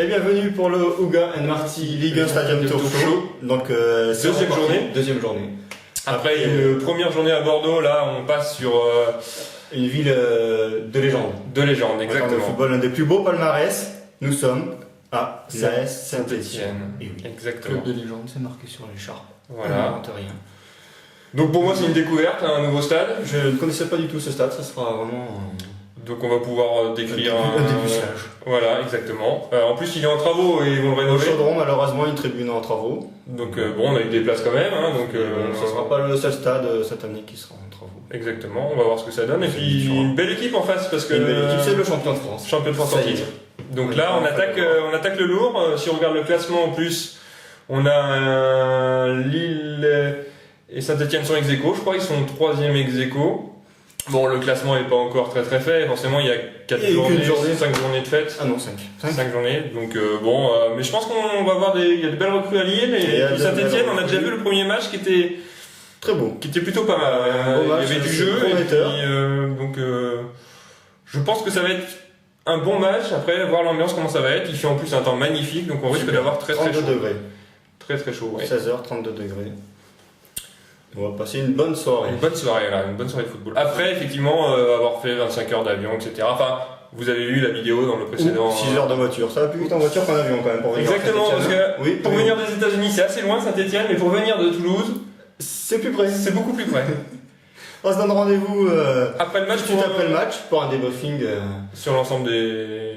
Et bienvenue pour le Huga & Marty Ligue 1 Stadium Tour Show. Donc, deuxième journée. Après une première journée à Bordeaux, là on passe sur une ville de légende. De légende, exactement. Dans le football, l'un des plus beaux palmarès. Nous sommes à l'AS Saint-Étienne. Oui, exactement. Club de légende, c'est marqué sur l'écharpe. Voilà. On rien. Donc pour moi c'est une découverte, un nouveau stade. Je ne connaissais pas du tout ce stade, ça sera vraiment... Donc on va pouvoir décrire un dépucelage. Voilà, exactement. En plus il est en travaux et ils vont le rénover. Au Chaudron, malheureusement, une tribune en travaux. Donc bon, on a eu des places quand même. Hein, donc ce ne sera pas le seul stade cette année qui sera en travaux. Exactement, on va voir ce que ça donne. Et puis une belle équipe en face parce que... Une belle équipe, c'est le champion de France. Champion de France en titre. Donc là on attaque le lourd. Si on regarde le classement en plus, on a Lille et Saint-Étienne sont ex-aequo. Je crois qu'ils sont 3e ex-aequo. Bon, le classement n'est pas encore très fait. Forcément, il y a 5 journées de fête. Ah non, 5. 5 journées. Donc mais je pense qu'on va avoir il y a de belles recrues à Lille. Et Saint-Étienne, on a déjà vu le premier match qui était très beau, qui était plutôt pas mal. Il y avait du jeu. Et puis, je pense que ça va être un bon match. Après, voir l'ambiance comment ça va être. Il fait en plus un temps magnifique, donc on risque d'avoir très chaud. 32 degrés. Très chaud. Ouais. 16h, 32 degrés. On va passer une bonne soirée. Une bonne soirée de football. Après, effectivement, avoir fait 25 heures d'avion, etc. Enfin, vous avez vu la vidéo dans le précédent. 6 heures de voiture. Ça va plus vite en voiture qu'en avion quand même pour venir. Exactement, parce que pour venir des États-Unis, c'est assez loin Saint-Étienne, mais pour venir de Toulouse, c'est plus près. C'est beaucoup plus près. On se donne rendez-vous après le match pour un débriefing sur l'ensemble des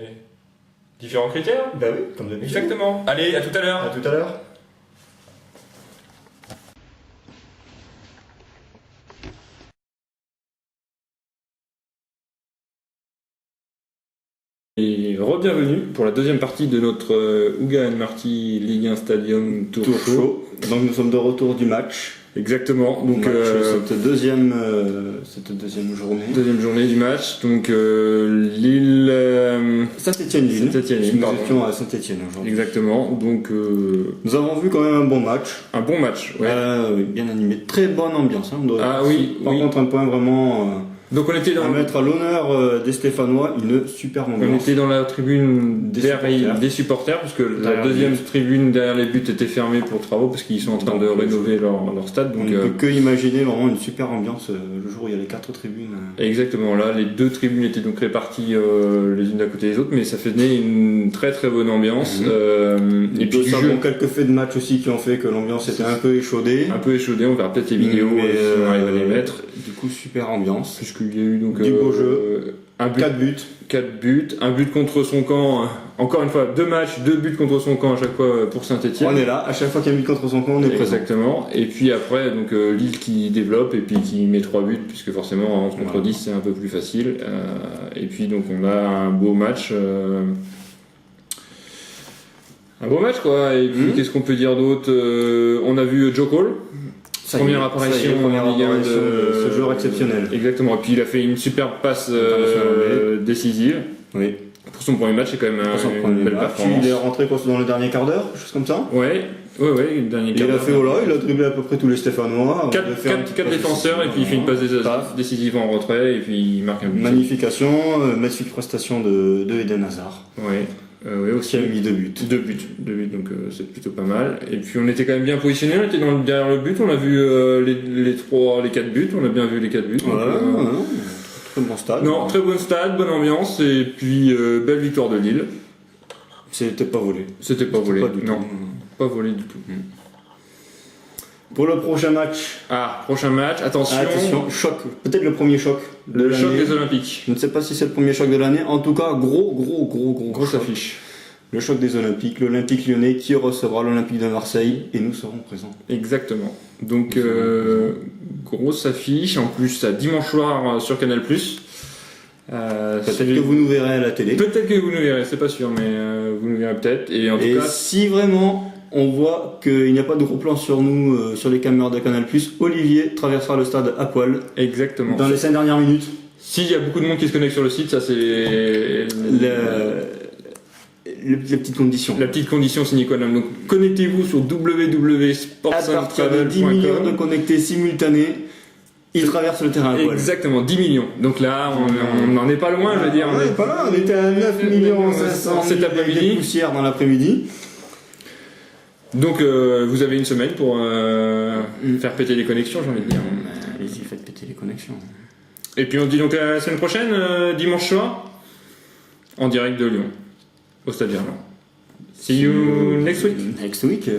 différents critères. Bah oui, comme d'habitude. Exactement. Allez, à tout à l'heure. À tout à l'heure. Et re-bienvenue pour la deuxième partie de notre Huga & Marty Ligue 1 Stadium Tour Show. Donc nous sommes de retour du match. Exactement. Donc cette deuxième journée. Deuxième journée du match. Donc Lille. Saint-Étienne. Nous étions à Saint-Étienne aujourd'hui. Exactement. Donc nous avons vu quand même un bon match. Un bon match. Ouais. Oui, bien animé. Très bonne ambiance. Hein. Par contre un point vraiment. Donc on était à mettre à l'honneur des Stéphanois, une superbe ambiance. On était dans la tribune des supporters, puisque la deuxième tribune derrière les buts était fermée pour travaux, parce qu'ils sont en train de rénover leur stade. Donc, on ne peut que imaginer vraiment une super ambiance le jour où il y a les 4 tribunes. Exactement, là les 2 tribunes étaient donc réparties les unes à côté des autres, mais ça faisait une très bonne ambiance. Et puis quelques faits de match aussi qui ont fait que l'ambiance était un peu échaudée. On verra peut-être les vidéos si on arrive à les mettre. Du coup, super ambiance. Il y a eu donc du beau jeu, 4 buts, un but contre son camp, encore une fois 2 matchs, 2 buts contre son camp à chaque fois pour Saint-Étienne. On est là, à chaque fois qu'il y a un but contre son camp, on est présent. Exactement. Et puis après donc Lille qui développe et puis qui met 3 buts puisque forcément en 11 contre 10 c'est un peu plus facile. Et puis donc on a un beau match. Un beau match quoi. Et puis qu'est-ce qu'on peut dire d'autre? On a vu Joe Cole. Première apparition en Ligue 1 de ce joueur exceptionnel. Exactement. Et puis il a fait une superbe passe décisive. Oui. Pour son premier match, c'est quand même une belle performance. Il est rentré dans le dernier quart d'heure, chose comme ça. Ouais, le dernier quart d'heure. Il a dribblé à peu près tous les Stéphanois. 4 défenseurs et puis il fait une passe décisive en retrait et puis il marque un but. Magnifique prestation de Eden Hazard. Ouais. Aussi qui a mis 2 buts. 2 buts, donc c'est plutôt pas mal. Et puis on était quand même bien positionnés, on était derrière le but, on a vu les 4 buts, on a bien vu les 4 buts. Très bon stade. Non, très bon stade, bonne ambiance, et puis belle victoire de Lille. C'était pas volé. Pas volé du tout. Pour le prochain match. Prochain match, attention, choc. Peut-être le premier choc. Le choc des Olympiques. Je ne sais pas si c'est le premier choc de l'année. En tout cas, grosse affiche. Le choc des Olympiques. L'Olympique lyonnais qui recevra l'Olympique de Marseille et nous serons présents. Exactement. Donc, grosse affiche. En plus, à dimanche soir sur Canal+. Peut-être que vous nous verrez à la télé. Peut-être que vous nous verrez, c'est pas sûr, mais vous nous verrez peut-être. Et en tout cas, si vraiment on voit qu'il n'y a pas de gros plan sur nous, sur les caméras de Canal+, Olivier traversera le stade à poil. Exactement. Dans les 5 dernières minutes. S'il y a beaucoup de monde qui se connecte sur le site, ça c'est la petite condition. La petite condition sine qua non. Donc connectez-vous sur www.sportcentravel.com. À partir de 10 millions de connectés simultanés, Il traverse le terrain à poil. Exactement, 10 millions. Donc là, on n'en est pas loin, je veux dire. On n'est pas là, on était à 9 millions 500 cet 000 après-midi. des poussières dans l'après-midi. Donc vous avez une semaine pour faire péter les connexions, j'ai envie de dire. Allez-y, faites péter les connexions. Et puis on se dit donc à la semaine prochaine, dimanche soir, en direct de Lyon, au Stade Gerland. See you next week. Next week.